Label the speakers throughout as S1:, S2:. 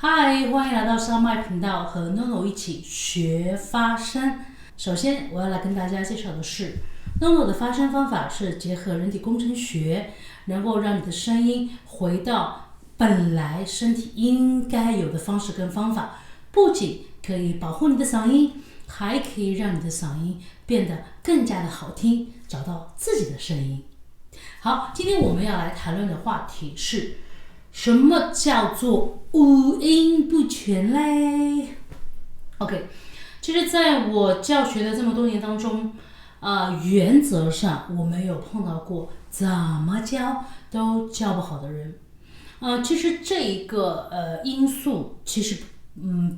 S1: 嗨，欢迎来到烧麦频道，和 NONO 一起学发声。首先，我要来跟大家介绍的是 NONO 的发声方法是结合人体工程学，能够让你的声音回到本来身体应该有的方式跟方法，不仅可以保护你的嗓音，还可以让你的嗓音变得更加的好听，找到自己的声音。好，今天我们要来谈论的话题是什么叫做五音不全嘞 ？OK， 其实在我教学的这么多年当中，原则上我没有碰到过怎么教都教不好的人。其实这一个因素其实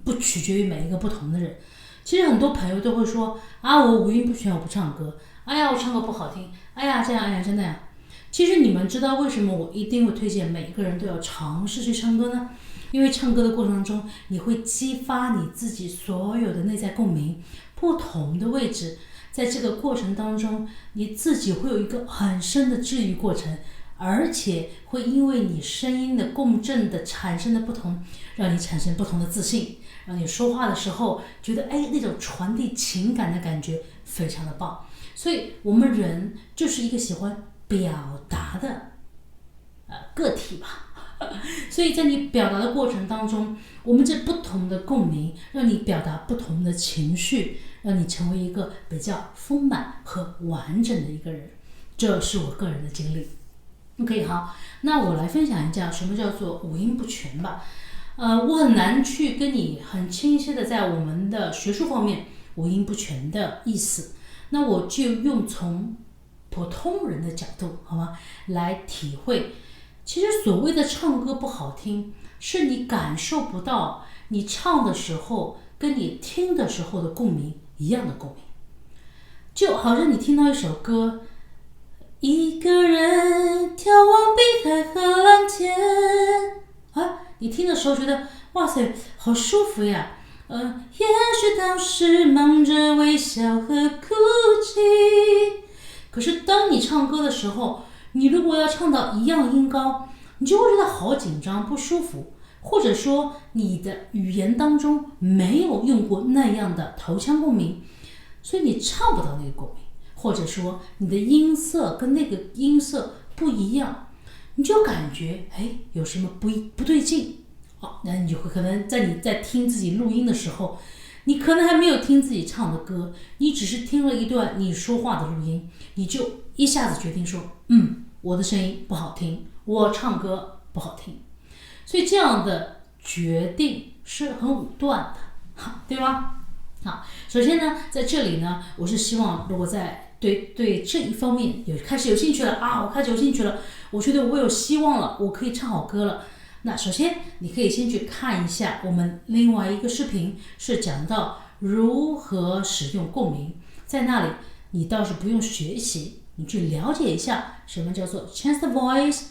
S1: 不取决于每一个不同的人。其实很多朋友都会说我五音不全，我不唱歌，哎呀我唱歌不好听，哎呀这样哎呀真那样。其实你们知道为什么我一定会推荐每个人都要尝试去唱歌呢？因为唱歌的过程当中，你会激发你自己所有的内在共鸣，不同的位置，在这个过程当中，你自己会有一个很深的治愈过程，而且会因为你声音的共振的产生的不同，让你产生不同的自信，让你说话的时候觉得那种传递情感的感觉非常的棒。所以我们人就是一个喜欢表达的个体吧，所以在你表达的过程当中，我们这不同的共鸣，让你表达不同的情绪，让你成为一个比较丰满和完整的一个人。这是我个人的经历。OK， 好，那我来分享一下什么叫做五音不全吧。我很难去跟你很清晰的在我们的学术方面五音不全的意思，那我就用从普通人的角度，好吗？来体会，其实所谓的唱歌不好听，是你感受不到你唱的时候跟你听的时候的共鸣一样的共鸣。就好像你听到一首歌，一个人眺望碧海和蓝天，你听的时候觉得哇塞，好舒服呀。也许当时忙着微笑和哭泣。可是当你唱歌的时候，你如果要唱到一样音高，你就会觉得好紧张不舒服，或者说你的语言当中没有用过那样的头腔共鸣，所以你唱不到那个共鸣，或者说你的音色跟那个音色不一样，你就感觉有什么不对劲。那你就会可能你在听自己录音的时候，你可能还没有听自己唱的歌，你只是听了一段你说话的录音，你就一下子决定说我的声音不好听，我唱歌不好听。所以这样的决定是很武断的，对吧？好，首先呢，在这里呢，我是希望如果在对这一方面开始有兴趣了我开始有兴趣了，我觉得我有希望了，我可以唱好歌了。那首先你可以先去看一下我们另外一个视频，是讲到如何使用共鸣，在那里你倒是不用学习，你去了解一下什么叫做 chest voice，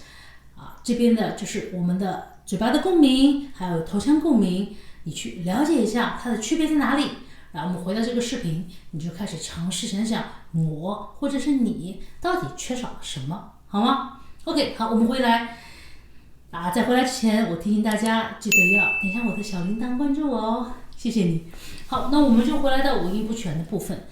S1: 这边的就是我们的嘴巴的共鸣，还有头腔共鸣，你去了解一下它的区别在哪里。然后我们回到这个视频，你就开始尝试想想我或者是你到底缺少了什么，好吗？ OK， 好，我们回来。在回来之前，我提醒大家记得要点上我的小铃铛关注我哦，谢谢你。好，那我们就回来到五音不全的部分。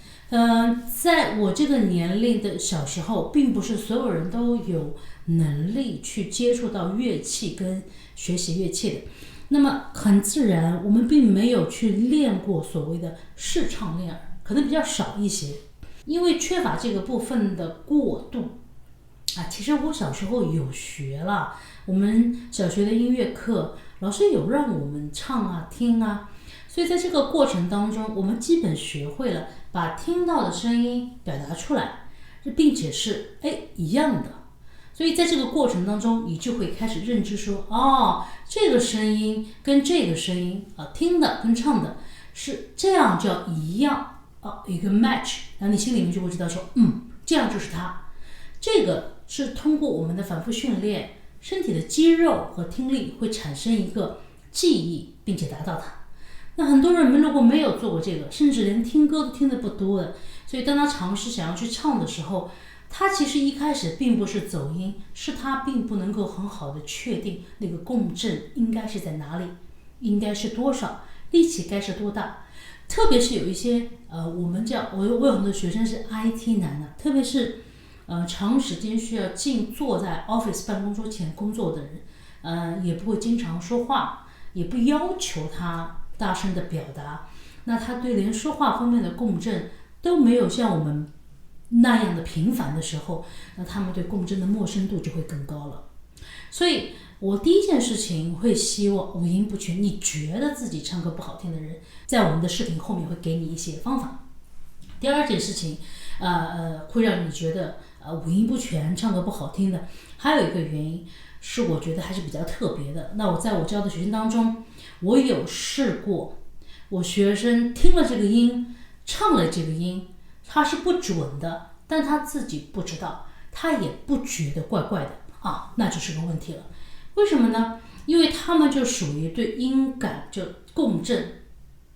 S1: 在我这个年龄的小时候，并不是所有人都有能力去接触到乐器跟学习乐器的。那么很自然，我们并没有去练过所谓的视唱练耳，可能比较少一些，因为缺乏这个部分的过渡。其实我小时候有学了，我们小学的音乐课老师有让我们唱听所以在这个过程当中，我们基本学会了把听到的声音表达出来，并且是一样的。所以在这个过程当中，你就会开始认知说，这个声音跟这个声音听的跟唱的是这样叫一样一个 match， 然后你心里面就会知道说，这样就是它。这个是通过我们的反复训练，身体的肌肉和听力会产生一个记忆，并且达到它。那很多人如果没有做过这个，甚至连听歌都听得不多的，所以当他尝试想要去唱的时候，他其实一开始并不是走音，是他并不能够很好的确定那个共振应该是在哪里。应该是多少，力气该是多大。特别是有一些我有很多学生是 IT 男的，特别是长时间需要坐在 office 办公桌前工作的人，也不会经常说话，也不要求他大声的表达，那他对连说话方面的共振都没有像我们那样的频繁的时候，那他们对共振的陌生度就会更高了。所以我第一件事情会希望五音不全，你觉得自己唱歌不好听的人，在我们的视频后面会给你一些方法。第二件事情，会让你觉得五音不全、唱歌不好听的，还有一个原因是我觉得还是比较特别的。那我在我教的学生当中，我有试过，我学生听了这个音，唱了这个音，他是不准的，但他自己不知道，他也不觉得怪怪的啊，那就是个问题了。为什么呢？因为他们就属于对音感就共振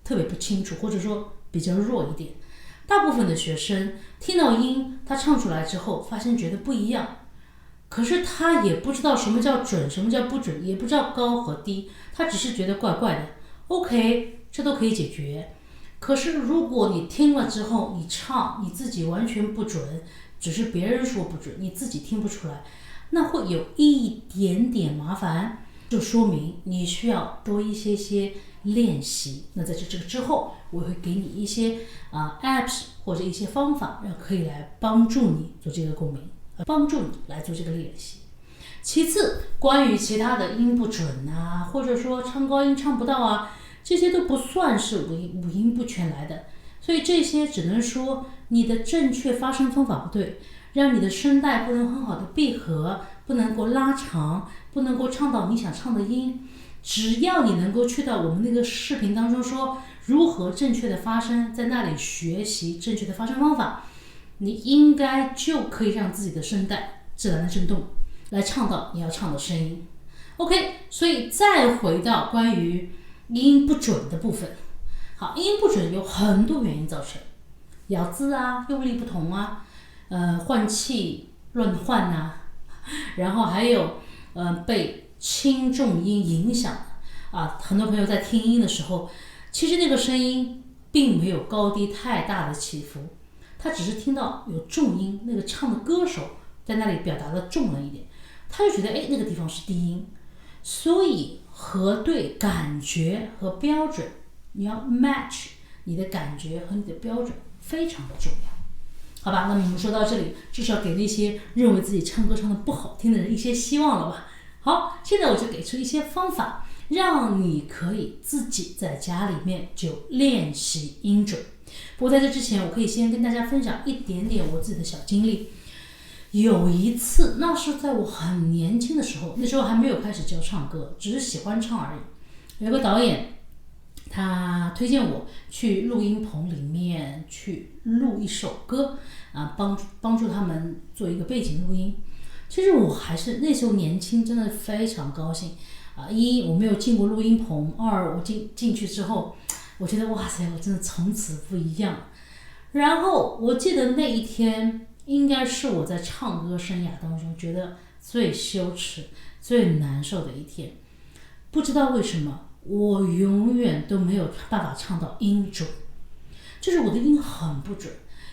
S1: 特别不清楚，或者说比较弱一点。大部分的学生听到音，他唱出来之后，发现觉得不一样，可是他也不知道什么叫准，什么叫不准，也不知道高和低，他只是觉得怪怪的。OK， 这都可以解决。可是如果你听了之后，你唱你自己完全不准，只是别人说不准，你自己听不出来，那会有一点点麻烦，就说明你需要多一些练习。那在这个之后，我会给你一些apps 或者一些方法，可以来帮助你做这个共鸣，帮助你来做这个练习。其次，关于其他的音不准啊，或者说唱高音唱不到啊，这些都不算是五音不全来的，所以这些只能说你的正确发声方法不对，让你的声带不能很好的闭合，不能够拉长，不能够唱到你想唱的音。只要你能够去到我们那个视频当中说如何正确的发声，在那里学习正确的发声方法，你应该就可以让自己的声带自然的震动，来唱到你要唱的声音。OK， 所以再回到关于音不准的部分。好，音不准有很多原因造成，咬字啊，用力不同啊，换气乱换啊，然后还有被轻重音影响啊。很多朋友在听音的时候，其实那个声音并没有高低太大的起伏，他只是听到有重音，那个唱的歌手在那里表达的重了一点，他就觉得那个地方是低音。所以核对感觉和标准，你要 match 你的感觉和你的标准，非常的重要。好吧，那么我们说到这里，至少给那些认为自己唱歌唱的不好听的人一些希望了吧。好，现在我就给出一些方法，让你可以自己在家里面就练习音准。不过在这之前，我可以先跟大家分享一点点我自己的小经历。有一次，那是在我很年轻的时候，那时候还没有开始教唱歌，只是喜欢唱而已。有个导演，他推荐我去录音棚里面去录一首歌啊，帮助他们做一个背景录音。其实我还是那时候年轻，真的非常高兴啊！一，我没有进过录音棚；二，我进去之后，我觉得哇塞，我真的从此不一样。然后我记得那一天应该是我在唱歌生涯当中觉得最羞耻、最难受的一天。不知道为什么，我永远都没有办法唱到音准，就是我的音很不准，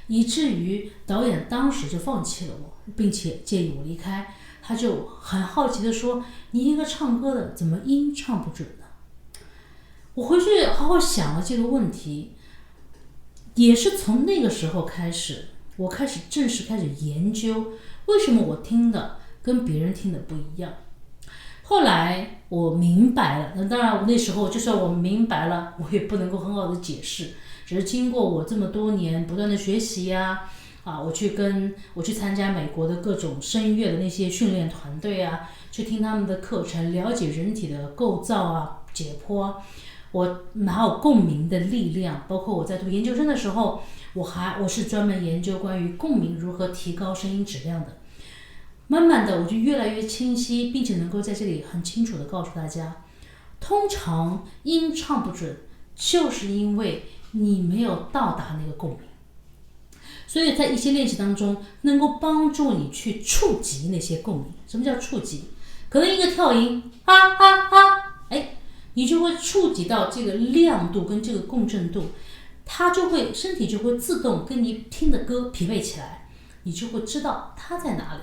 S1: 以至于导演当时就放弃了我，并且建议我离开。他就很好奇地说：“你一个唱歌的，怎么音唱不准呢？”我回去好好想了这个问题，也是从那个时候开始，我正式开始研究为什么我听的跟别人听的不一样。后来我明白了，那当然我那时候就算我明白了，我也不能够很好的解释，只是经过我这么多年不断的学习我去参加美国的各种声乐的那些训练团队啊，去听他们的课程，了解人体的构造啊，解剖我还有共鸣的力量。包括我在读研究生的时候，我是专门研究关于共鸣如何提高声音质量的。慢慢的我就越来越清晰，并且能够在这里很清楚的告诉大家，通常音唱不准，就是因为你没有到达那个共鸣。所以在一些练习当中，能够帮助你去触及那些共鸣。什么叫触及？可能一个跳音你就会触及到这个亮度跟这个共振度，身体就会自动跟你听的歌匹配起来，你就会知道它在哪里。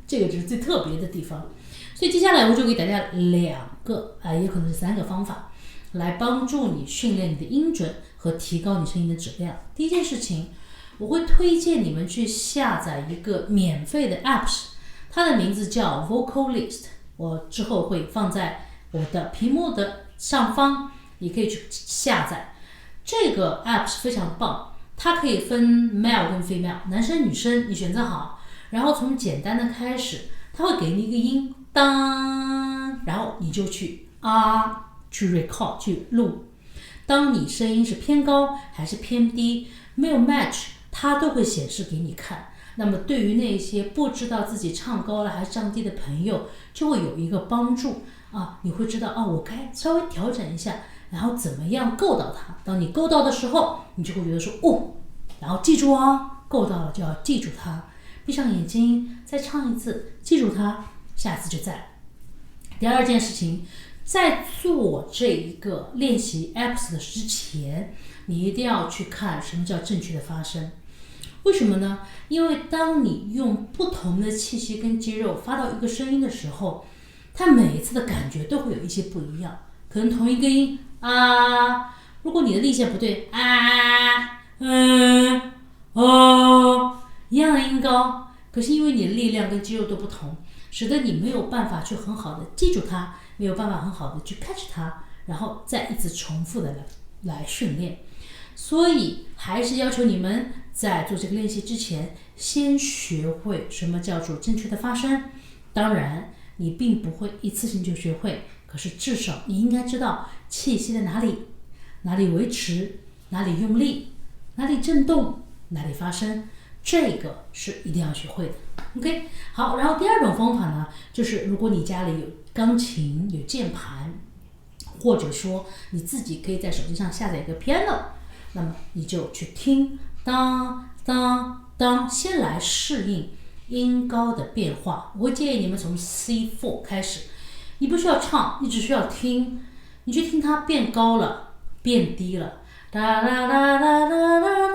S1: 这个就是最特别的地方。所以接下来我就给大家2个也可能是3个方法，来帮助你训练你的音准和提高你声音的质量。第一件事情，我会推荐你们去下载一个免费的 apps， 它的名字叫 Vocalist， 我之后会放在我的屏幕的上方，你可以去下载。这个 apps 非常棒，它可以分 male 跟 female， 男生女生你选择好，然后从简单的开始，它会给你一个音当，然后你就去record 去录。当你声音是偏高还是偏低，没有 match， 它都会显示给你看。那么对于那些不知道自己唱高了还是唱低的朋友，就会有一个帮助你会知道我该稍微调整一下，然后怎么样够到它。当你够到的时候，你就会觉得说然后记住够到了就要记住它，闭上眼睛再唱一次，记住它，下次就在。第二件事情，在做这一个练习 apps 的之前，你一定要去看什么叫正确的发声。为什么呢？因为当你用不同的气息跟肌肉发到一个声音的时候，它每一次的感觉都会有一些不一样。可能同一个音如果你的力线不对一样的音高，可是因为你的力量跟肌肉都不同，使得你没有办法去很好的记住它，没有办法很好的去 catch 它，然后再一直重复的来训练。所以还是要求你们在做这个练习之前，先学会什么叫做正确的发声。当然你并不会一次性就学会，可是至少你应该知道气息在哪里维持，哪里用力，哪里震动，哪里发声，这个是一定要学会的。 OK， 好，然后第二种方法呢，就是如果你家里有钢琴有键盘，或者说你自己可以在手机上下载一个 piano， 那么你就去听当当当，先来适应音高的变化。我会建议你们从 C4 开始，你不需要唱，你只需要听，你去听它变高了变低了，哒啦啦啦啦啦啦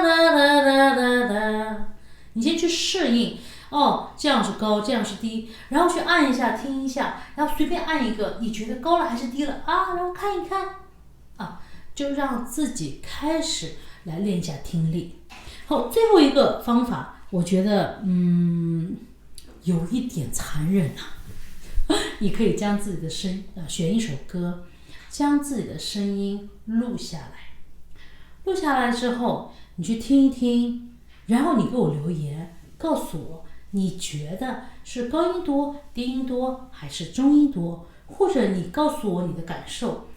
S1: 啦啦啦啦，你先去适应这样是高，这样是低，然后去按一下听一下，然后随便按一个你觉得高了还是低了然后看一看就让自己开始来练一下听力。好，最后一个方法我觉得有一点残忍你可以将自己的选一首歌，将自己的声音录下来，录下来之后你去听一听，然后你给我留言告诉我你觉得是高音多低音多还是中音多，或者你告诉我你的感受，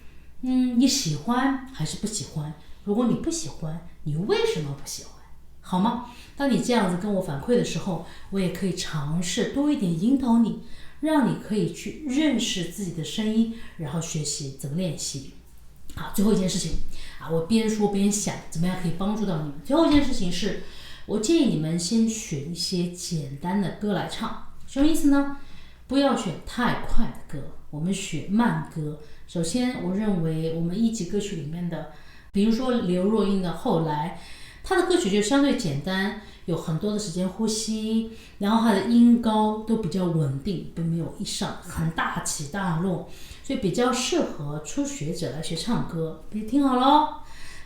S1: 你喜欢还是不喜欢，如果你不喜欢你为什么不喜欢，好吗？当你这样子跟我反馈的时候，我也可以尝试多一点引导你，让你可以去认识自己的声音，然后学习怎么练习。好，最后一件事情我边说边想怎么样可以帮助到你们。最后一件事情是，我建议你们先选一些简单的歌来唱。什么意思呢？不要选太快的歌，我们选慢歌。首先我认为我们1级歌曲里面的，比如说刘若英的《后来》，她的歌曲就相对简单，有很多的时间呼吸，然后她的音高都比较稳定，并没有一上很大起大落，所以比较适合初学者来学唱歌。别听好了。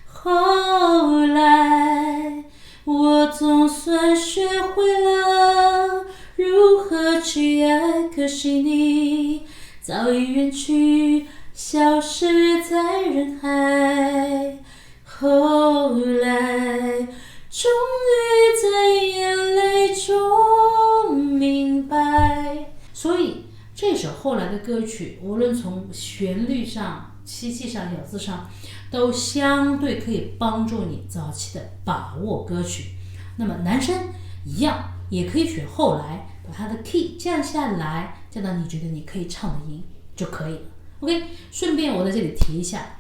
S1: 后来我总算学会了如何去爱，可惜你早已远去，消失在人海。后来终于在眼泪中明白。所以这首后来的歌曲，无论从旋律上、气息上、咬字上，都相对可以帮助你早期的把握歌曲。那么男生一样也可以选后来，把他的 key 降下来，降到你觉得你可以唱的音就可以了。 OK， 顺便我在这里提一下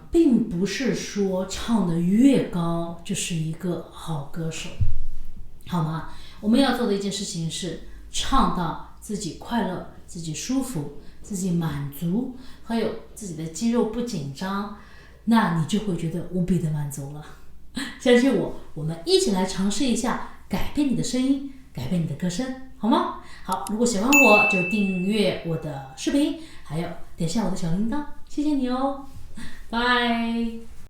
S1: 并不是说唱得越高就是一个好歌手，好吗？我们要做的一件事情是唱到自己快乐，自己舒服、自己满足，还有自己的肌肉不紧张，那你就会觉得无比的满足了。相信我，我们一起来尝试一下，改变你的声音，改变你的歌声，好吗？好，如果喜欢我就订阅我的视频，还有点下我的小铃铛，谢谢你哦，拜。